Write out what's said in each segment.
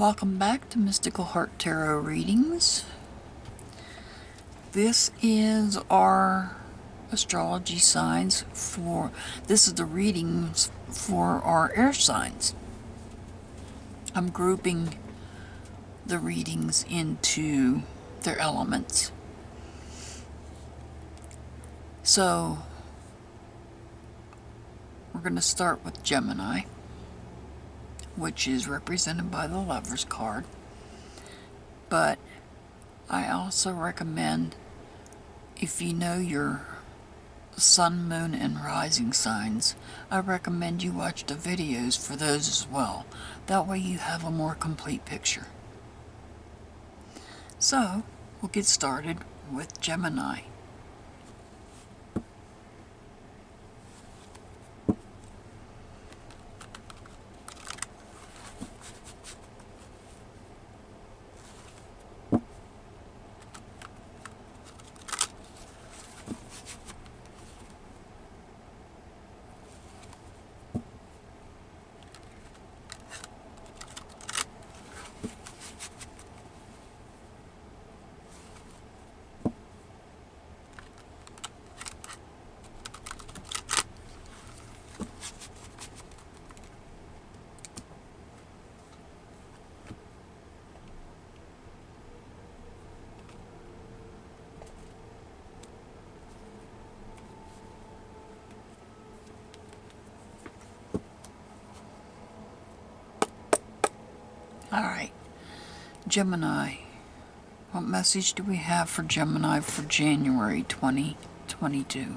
Welcome back to Mystical Heart Tarot Readings. This is our astrology signs this is the readings for our air signs. I'm grouping the readings into their elements. So, we're going to start with Gemini, which is represented by the Lover's card. But I also recommend, if you know your sun, moon, and rising signs, I recommend you watch the videos for those as well. That way you have a more complete picture. So, we'll get started with Gemini. Alright, Gemini. What message do we have for Gemini for January 2022?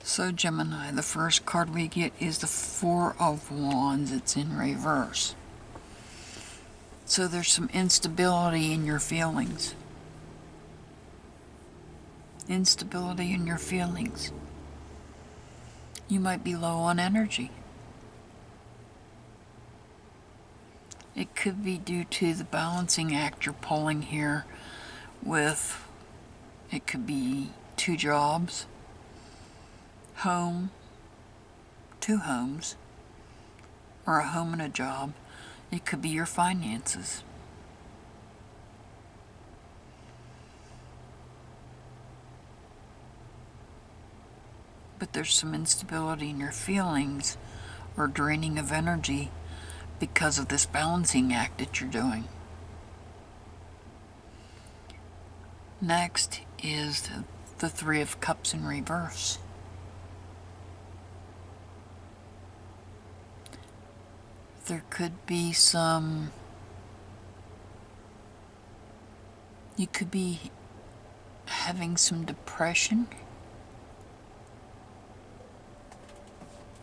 So Gemini, the first card we get is the Four of Wands. It's in reverse. So there's some instability in your feelings. Instability in your feelings. You might be low on energy. It could be due to the balancing act you're pulling here with, it could be 2 jobs, home, 2 homes, or a home and a job. It could be your finances. But there's some instability in your feelings or draining of energy because of this balancing act that you're doing. Next is the Three of Cups in reverse. There could be you could be having some depression,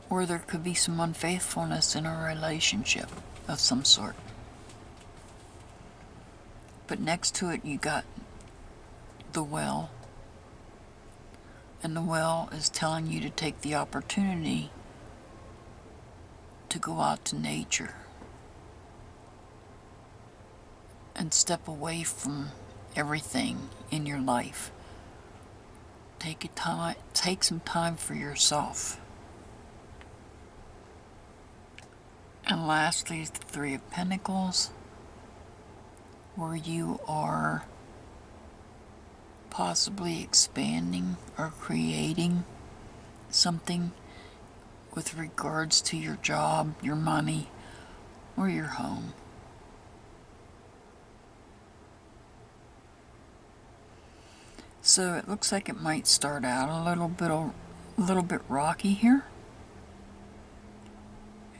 or there could be some unfaithfulness in a relationship of some sort. But next to it you got the Well, and the Well is telling you to take the opportunity to go out to nature and step away from everything in your life. Take some time for yourself. And lastly is the Three of Pentacles, where you are possibly expanding or creating something with regards to your job, your money, or your home. So it looks like it might start out a little bit rocky here,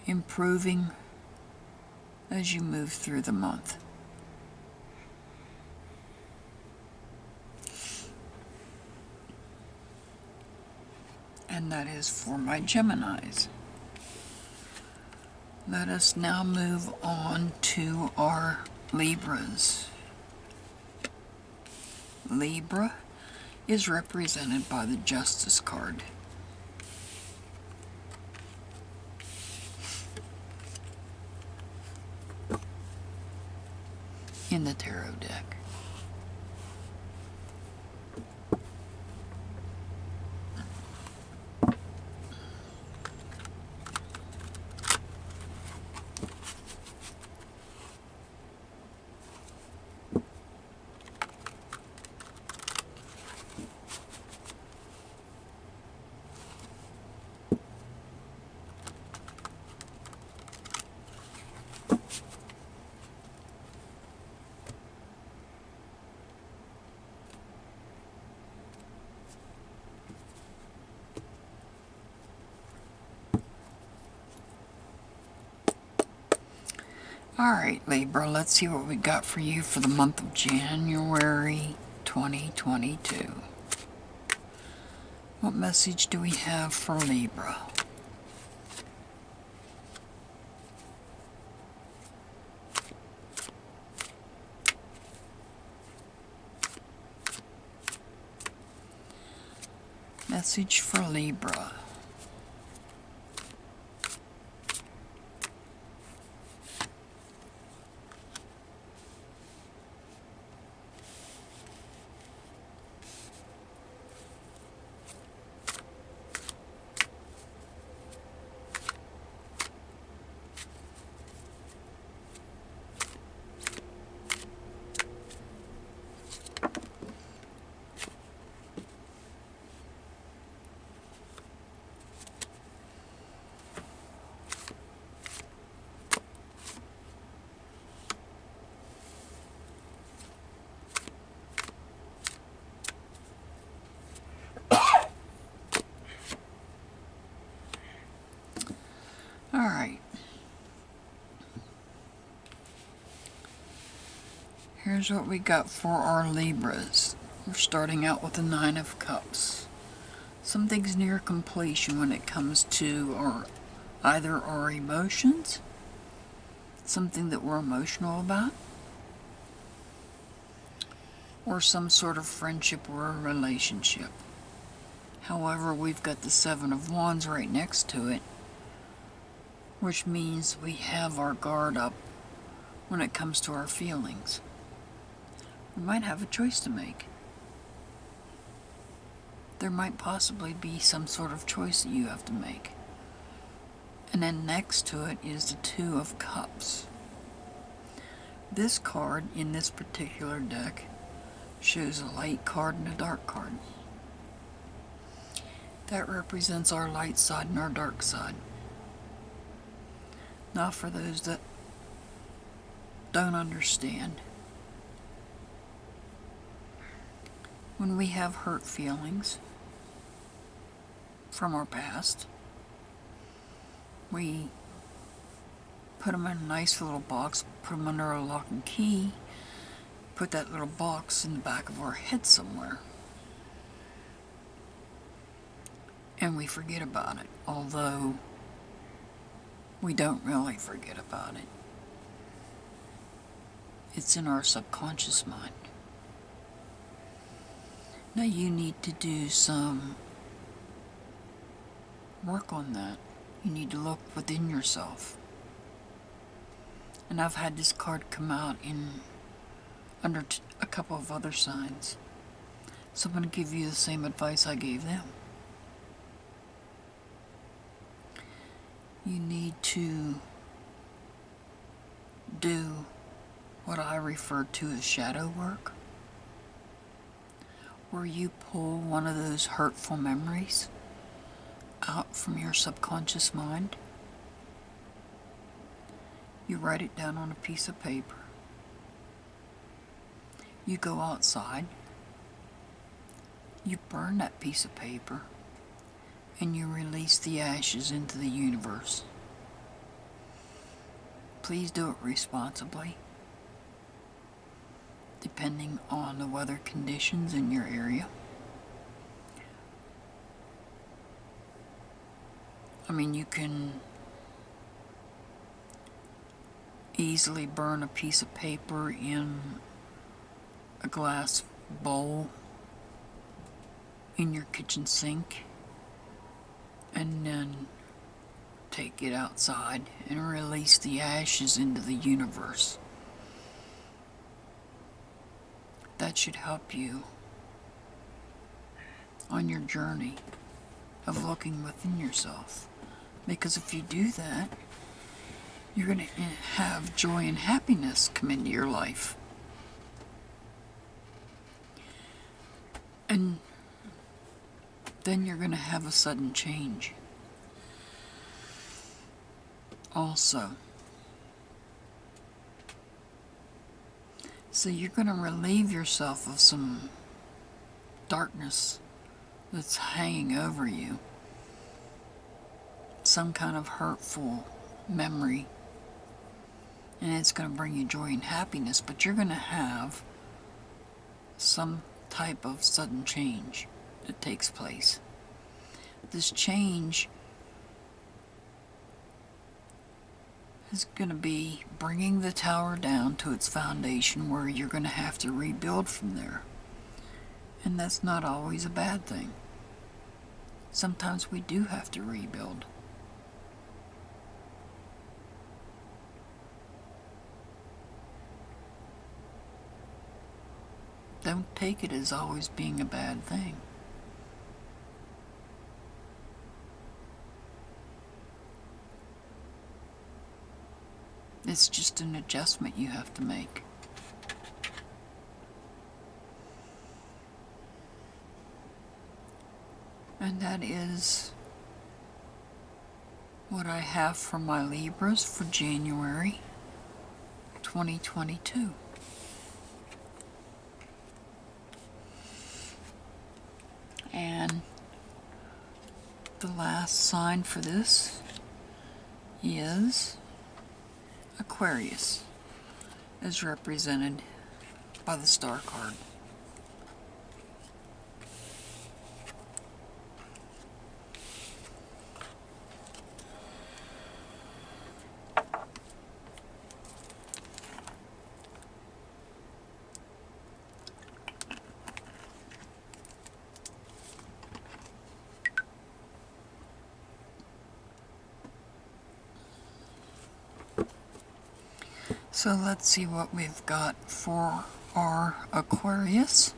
improving as you move through the month. And that is for my Geminis. Let us now move on to our Libras. Libra is represented by the Justice card. In the tarot deck. Alright, Libra, let's see what we got for you for the month of January 2022. What message do we have for Libra? Message for Libra. Alright. Here's what we got for our Libras. We're starting out with the Nine of Cups. Something's near completion when it comes to either our emotions, something that we're emotional about, or some sort of friendship or a relationship. However, we've got the Seven of Wands right next to it, which means we have our guard up when it comes to our feelings. We might have a choice to make. There might possibly be some sort of choice that you have to make. And then next to it is the Two of Cups. This card in this particular deck shows a light card and a dark card. That represents our light side and our dark side. Now for those that don't understand, when we have hurt feelings from our past, we put them in a nice little box, put them under a lock and key, put that little box in the back of our head somewhere, and we forget about it, although we don't really forget about it. It's in our subconscious mind. Now you need to do some work on that. You need to look within yourself. And I've had this card come out under a couple of other signs. So I'm going to give you the same advice I gave them. You need to do what I refer to as shadow work, where you pull one of those hurtful memories out from your subconscious mind. You write it down on a piece of paper. You go outside you burn that piece of paper and you release the ashes into the universe. Please do it responsibly, depending on the weather conditions in your area. I mean, you can easily burn a piece of paper in a glass bowl in your kitchen sink and then take it outside and release the ashes into the universe. That should help you on your journey of looking within yourself. Because if you do that, you're going to have joy and happiness come into your life. And then you're going to have a sudden change. Also, so you're going to relieve yourself of some darkness that's hanging over you. Some kind of hurtful memory. And it's going to bring you joy and happiness, but you're going to have some type of sudden change that takes place. This change is going to be bringing the tower down to its foundation, where you're going to have to rebuild from there. And that's not always a bad thing. Sometimes we do have to rebuild. Don't take it as always being a bad thing. It's just an adjustment you have to make. And that is what I have for my Libras for January 2022. And the last sign for this is Aquarius, as represented by the Star card. So let's see what we've got for our Aquarius.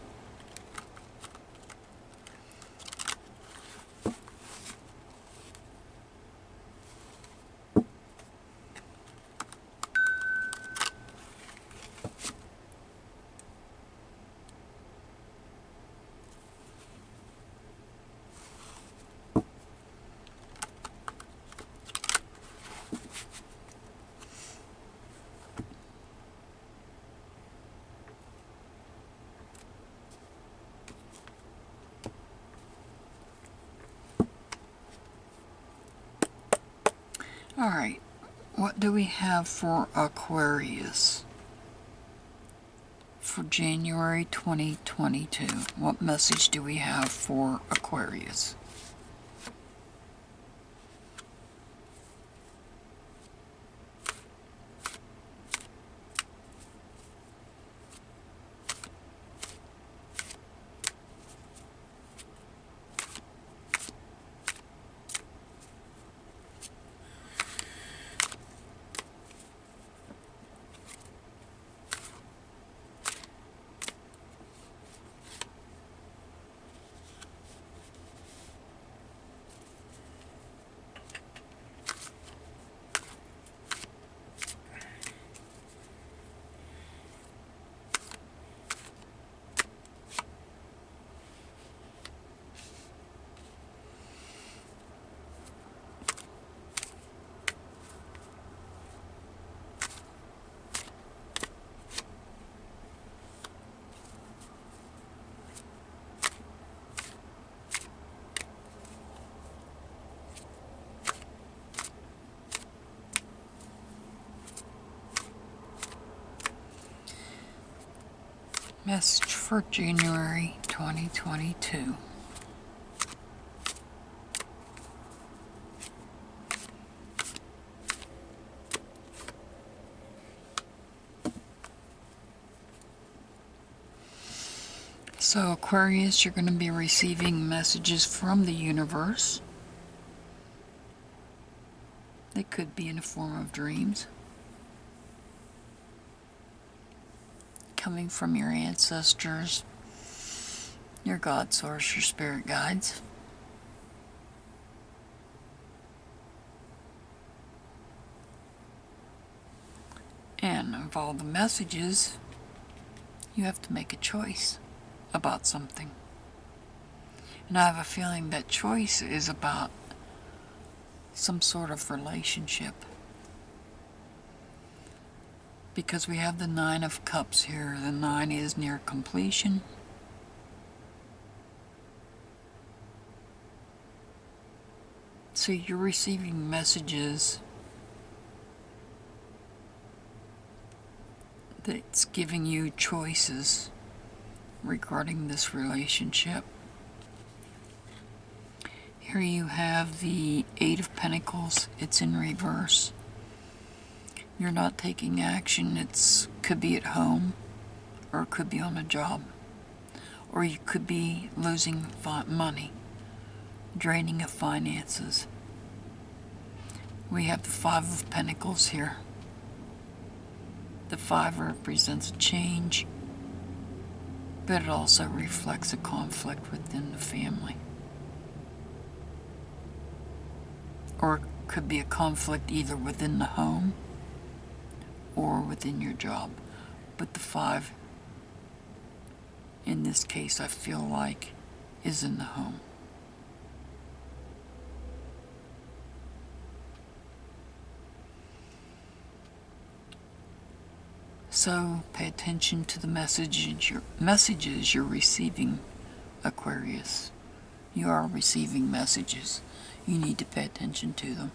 Alright, what do we have for Aquarius for January 2022? What message do we have for Aquarius? Message for January 2022. So Aquarius, you're going to be receiving messages from the universe. They could be in the form of dreams, coming from your ancestors, your God source, your spirit guides. And of all the messages, you have to make a choice about something. And I have a feeling that choice is about some sort of relationship. Because we have the Nine of Cups here. The Nine is near completion. So you're receiving messages that's giving you choices regarding this relationship. Here you have the Eight of Pentacles. It's in reverse. You're not taking action. It could be at home, or it could be on a job, or you could be losing money, draining of finances. We have the Five of Pentacles here. The Five represents a change, but it also reflects a conflict within the family. Or it could be a conflict either within the home or within your job. But the Five, in this case, I feel like, is in the home. So pay attention to the messages you're receiving, Aquarius. You are receiving messages. You need to pay attention to them.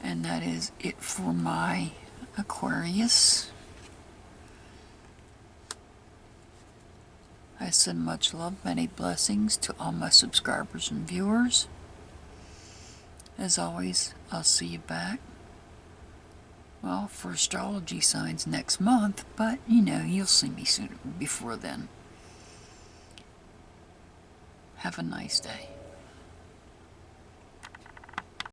And that is it for my Aquarius. I send much love, many blessings to all my subscribers and viewers. As always, I'll see you back, well, for astrology signs next month, but you know, you'll see me soon before then. Have a nice day.